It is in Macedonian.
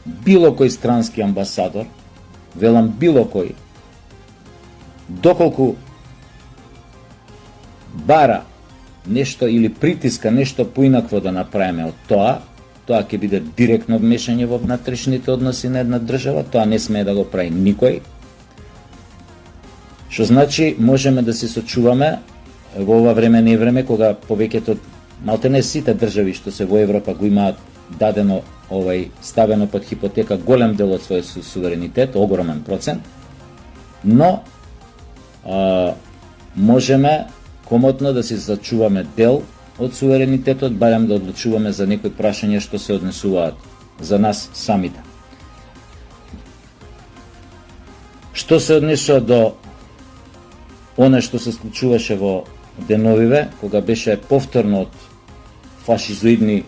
било кој странски амбасадор, велам било кој, доколку бара нешто или притиска нешто поинакво да направиме од тоа ќе биде директно вмешање во внатрешните односи на една држава, тоа не смее да го прави никој. Што значи можеме да се сочуваме во ова време не време кога повеќето малтене сите држави што се во Европа го имаат дадено ставено под хипотека голем дел од својот суверенитет, огромен процент, но можеме комотно да се зачуваме дел од суверенитетот, барем да одлучуваме за некои прашања што се однесуваат за нас самите. Што се однесува до оно што се случуваше во деновиве, кога беше повторно од фашизоидни